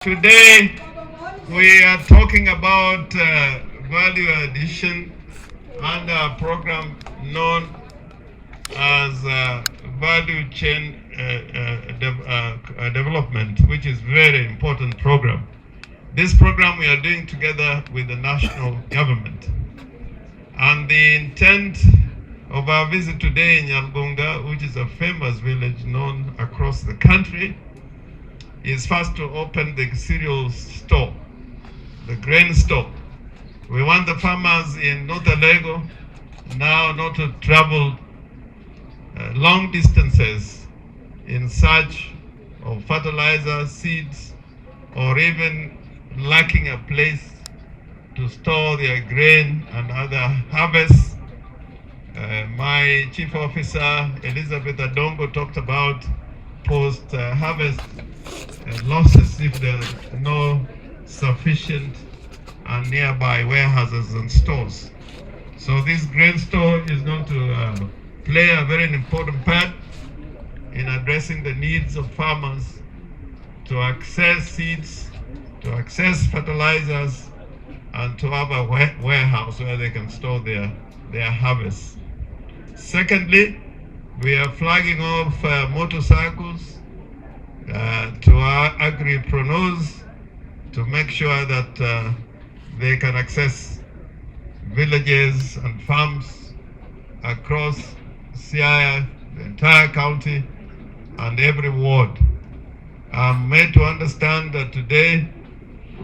Today we are talking about value addition under a program known as value chain development, which is very important program. This program we are doing together with the national government. And the intent of our visit today in Yalbunga, which is a famous village known across the country, is first to open the cereal store, the grain store. We want the farmers in North Alego now not to travel long distances in search of fertilizer, seeds, or even lacking a place to store their grain and other harvests. My chief officer, Elizabeth Adongo, talked about post-harvest losses if there are no sufficient and nearby warehouses and stores. So this grain store is going to play a very important part in addressing the needs of farmers to access seeds, to access fertilizers, and to have a warehouse where they can store their harvests. Secondly, we are flagging off motorcycles to our agripreneurs to make sure that they can access villages and farms across Siaya, the entire county, and every ward. I'm made to understand that today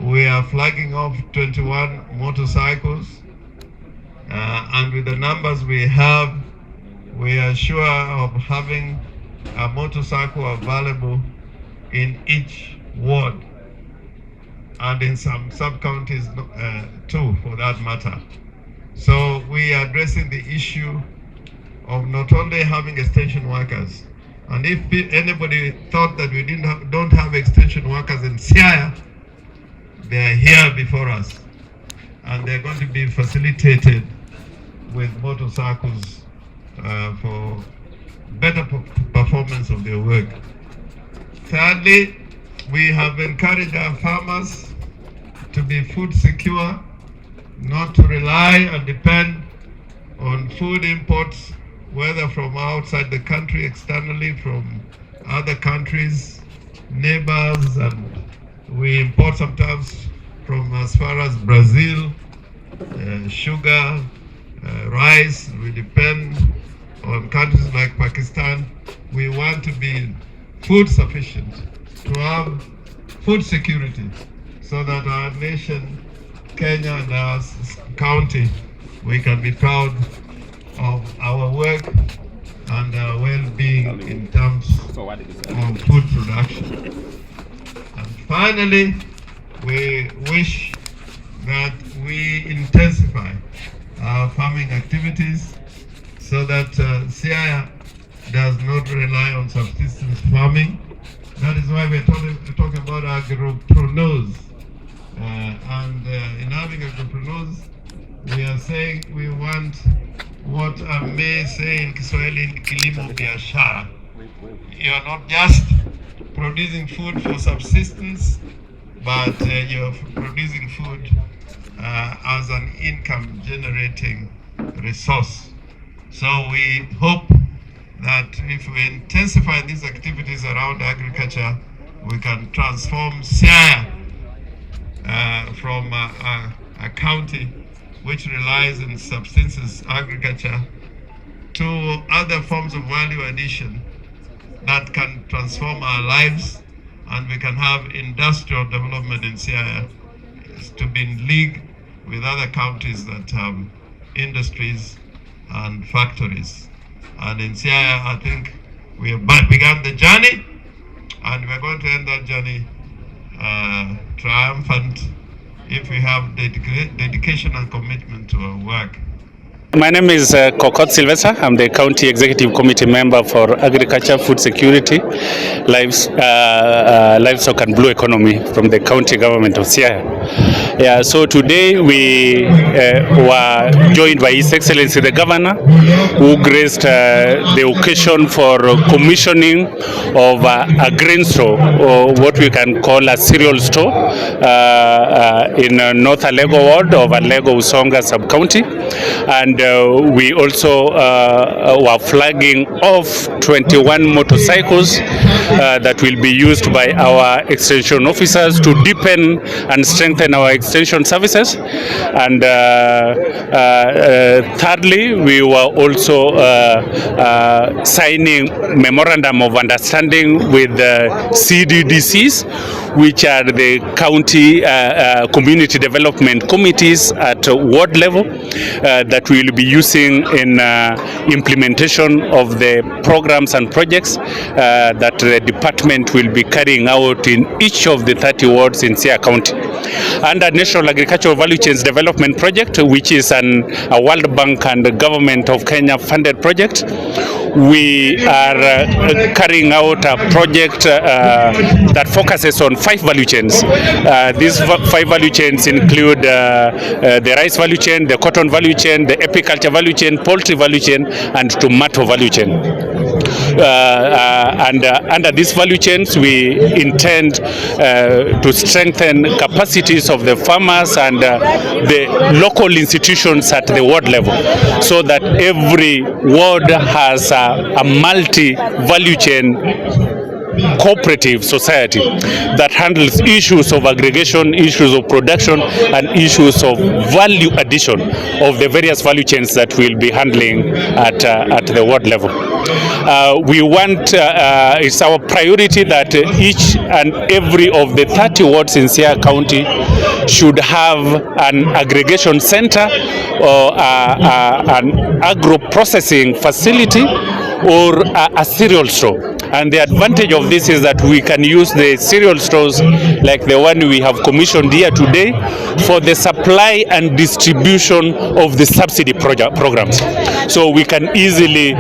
we are flagging off 21 motorcycles, and with the numbers we have, we are sure of having a motorcycle available in each ward, and in some sub-counties too, for that matter. So we are addressing the issue of not only having extension workers, and if anybody thought that we don't have extension workers in Siaya, they are here before us, and they're going to be facilitated with motorcycles for better performance of their work. Thirdly, we have encouraged our farmers to be food secure, not to rely and depend on food imports, whether from outside the country, externally from other countries, neighbors, and we import sometimes from as far as Brazil, sugar, rice. We depend on countries like Pakistan. We want to be food sufficient, to have food security, so that our nation, Kenya, and our county, we can be proud of our work and our well-being in terms of food production. And finally, we wish that we intensify our farming activities so that Siaya does not rely on subsistence farming. That is why we're talking about agripreneurs. In having agripreneurs, we are saying we want what I may say in Kiswahili, kilimo biashara. You are not just producing food for subsistence, but you're producing food as an income generating resource. So we hope that if we intensify these activities around agriculture, we can transform Siaya from a county which relies on subsistence agriculture to other forms of value addition that can transform our lives, and we can have industrial development in Siaya to be in league with other counties that have industries and factories. And in Siaya, I think we have begun the journey, and we're going to end that journey triumphant if we have dedication and commitment to our work. My name is Kokot Sylvester. I'm the County Executive Committee member for Agriculture, Food Security, Livestock and Blue Economy from the County Government of Siaya. Yeah, so today we were joined by His Excellency the Governor, who graced the occasion for commissioning of a grain store, or what we can call a cereal store, in North Alego ward of Alego Usonga sub-county. And we also were flagging off 21 motorcycles that will be used by our extension officers to deepen and strengthen our extension services. And thirdly, we were also signing memorandum of understanding with CDDCs, which are the county community development committees at ward level that we will be using in implementation of the programs and projects that the department will be carrying out in each of the 30 wards in Siaya County. Under National Agricultural Value Chains Development Project, which is a World Bank and the Government of Kenya funded project, we are carrying out a project that focuses on 5 value chains. These 5 value chains include the rice value chain, the cotton value chain, the apiculture value chain, poultry value chain, and tomato value chain. And under these value chains, we intend to strengthen capacities of the farmers and the local institutions at the ward level, so that every ward has a multi-value chain cooperative society that handles issues of aggregation, issues of production, and issues of value addition of the various value chains that we'll be handling at the ward level. We want, it's our priority that each and every of the 30 wards in Siaya County should have an aggregation center or an agro-processing facility or a cereal store. And the advantage of this is that we can use the cereal stores like the one we have commissioned here today for the supply and distribution of the subsidy programs. So we can easily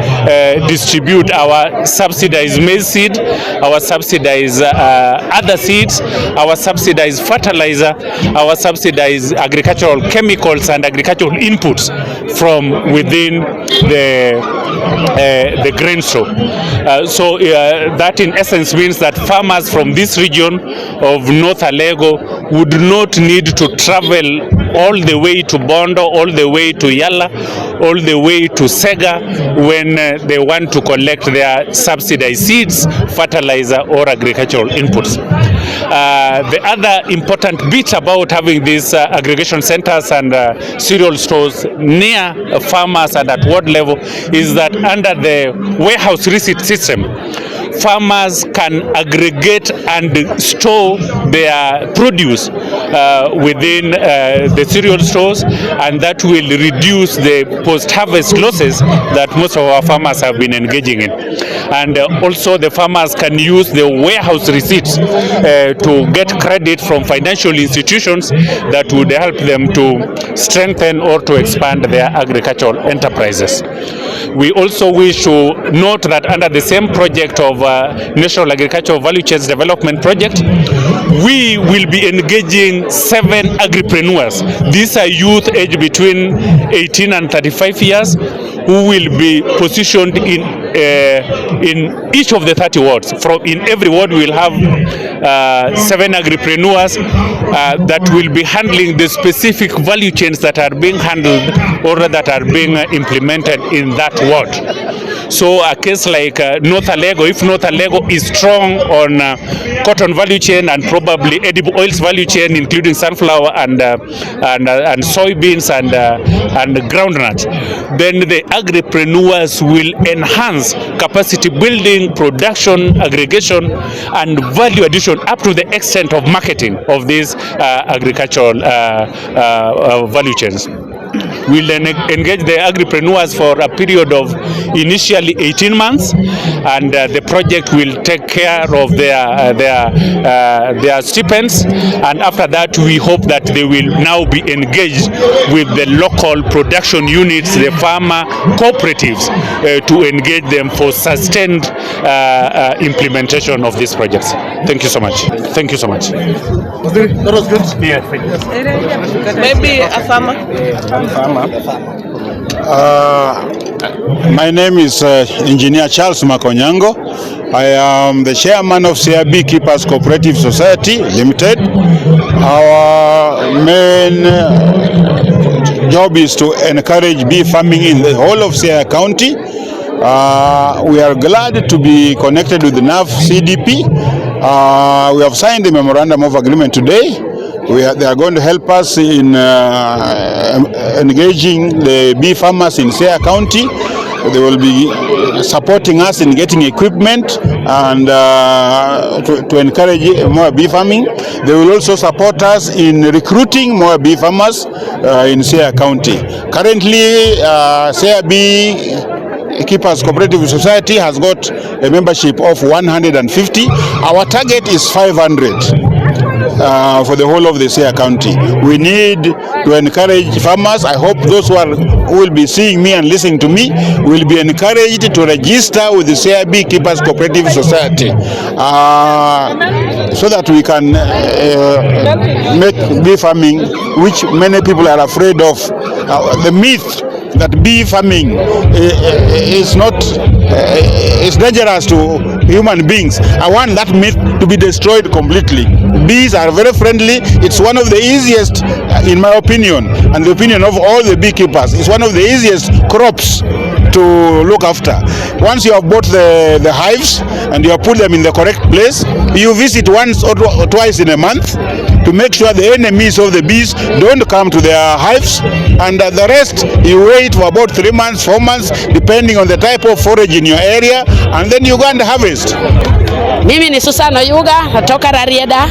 distribute our subsidized maize seed, our subsidized other seeds, our subsidized fertilizer, our subsidized agricultural chemicals and agricultural inputs from within the grain store. So that in essence means that farmers from this region of North Alego would not need to travel all the way to Bondo, all the way to Yala, all the way to Sega when they want to collect their subsidized seeds, fertilizer or agricultural inputs. The other important bit about having these aggregation centers and cereal stores near farmers and at ward level is that under the warehouse receipt system, farmers can aggregate and store their produce within the cereal stores, and that will reduce the post-harvest losses that most of our farmers have been engaging in. And also the farmers can use the warehouse receipts to get credit from financial institutions that would help them to strengthen or to expand their agricultural enterprises. We also wish to note that under the same project of National Agricultural Value Chains Development Project, we will be engaging 7 agripreneurs. These are youth aged between 18 and 35 years who will be positioned in each of the 30 wards. In every ward we will have 7 agripreneurs that will be handling the specific value chains that are being handled or that are being implemented in that ward. So a case like North Alego, if North Alego is strong on cotton value chain and probably edible oils value chain, including sunflower and soybeans and groundnut, then the agripreneurs will enhance capacity building, production, aggregation, and value addition up to the extent of marketing of these agricultural value chains. will engage the agripreneurs for a period of initially 18 months, and the project will take care of their stipends, and after that we hope that they will now be engaged with the local production units, the farmer cooperatives, to engage them for sustained implementation of these projects. Thank you so much. Thank you so much. That was good. Yeah, thank you. Maybe a farmer. My name is Engineer Charles Makonyango. I am the chairman of Siaya Beekeepers Cooperative Society Limited. Our main job is to encourage bee farming in the whole of Siaya County. We are glad to be connected with the NAF CDP. We have signed the memorandum of agreement today. They are going to help us in engaging the bee farmers in Siaya County. They will be supporting us in getting equipment and to encourage more bee farming. They will also support us in recruiting more bee farmers in Siaya County. Currently, Siaya Beekeepers Cooperative Society has got a membership of 150. Our target is 500. For the whole of the Siaya County. We need to encourage farmers. I hope those who will be seeing me and listening to me will be encouraged to register with the Siaya Beekeepers Cooperative Society so that we can make bee farming, which many people are afraid of. The myth that bee farming is not is dangerous to human beings. I want that myth to be destroyed completely. Bees are very friendly. It's one of the easiest, in my opinion, and the opinion of all the beekeepers, it's one of the easiest crops to look after. Once you have bought the hives and you have put them in the correct place, you visit once or twice in a month to make sure the enemies of the bees don't come to their hives, and the rest you wait for about 3 months, 4 months, depending on the type of forage in your area, and then you go and harvest. Mimi ni Susano Yuga, natoka Rarieda,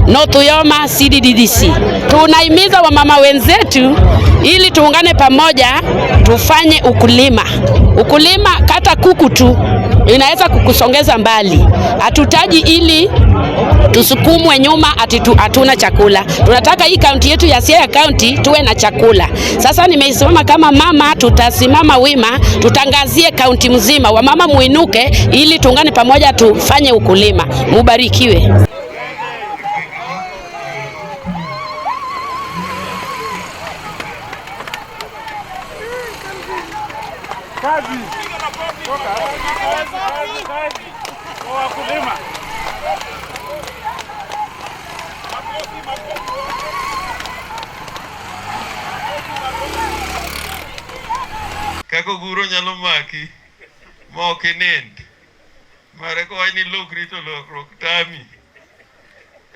North Uyoma, CDDDC. Tunahimiza wamama wenzetu ili tuungane pamoja tufanye ukulima. Ukulima kata kuku tu inaweza kukusongeza mbali. Hatutaji ili tusukumwe nyuma ati hatuna chakula. Tunataka hii kaunti yetu ya Siaya County tuwe na chakula. Sasa nimeisimama kama mama, tutasimama wima, tutangazie kaunti mzima. Wamama muinuke ili tuungane pamoja tufanye ukulima. Mubarikiwe. Kako guro nyalo maki moke nend mare ko ni lokri to lokro tami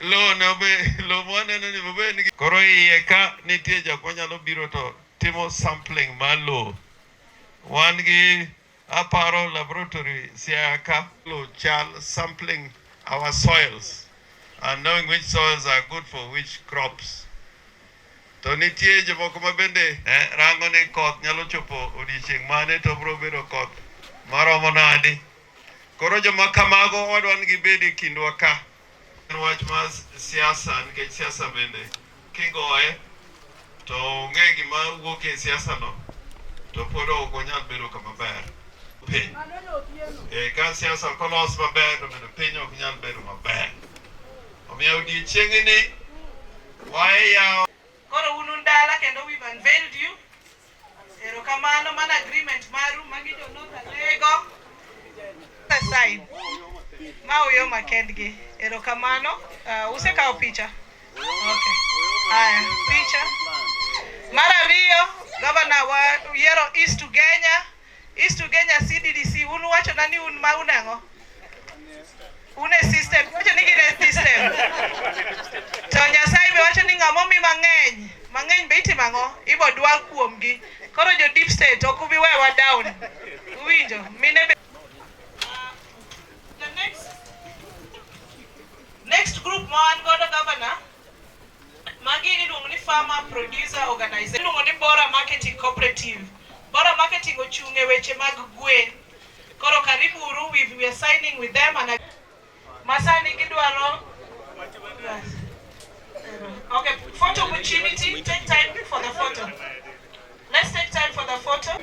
lo no be lo mwana ni be ni koro iye ka nitie jako nyalo biro to timo sampling malo wan gi aparo laboratory Siaya ka lo chal sampling our soils and knowing which soils are good for which crops. To nitie jomoko mabende rango ni koth nyalo chopo odiochieng' mane to bro bedo koth maromo nade. Koro joma kamago wadwan gibed e kindwa ka. Wach mar siasa, nikech siasa bende kigoye to onge gima wuok e siasa no to pod ok onyal bedo kama ber. Piny ka siasa kolos maber to bende piny ok nyal bedo maber. Omiyo odiochieng' ni waya koro unu ndala kendo we've unveiled you. Erokamano mana agreement maru magi jo North Alego side ma Uyoma kendgi. Erokamano. Usekao picha. Okay. Haya, picha. Mara ariyo governor wa Yero East Ugenya CDDC unu wacho nani un ma unango une system wacho ni gine system to Nyasaye be wacho ni ng'amo mi mang'eny be itimango ibo dwar kuomgi. Koro jo deep state ok ubi wewa down. Uwinjo mine be the next group ma an godo governor magi iluongo ni Farmer Producer Organization. Bora Marketing Cooperative. Bora Marketing ochunge weche mag gwen. Koro karibu uru, we are signing with them and Masani gidwaro. Okay, photo opportunity. Take time for the photo. Let's take time for the photo.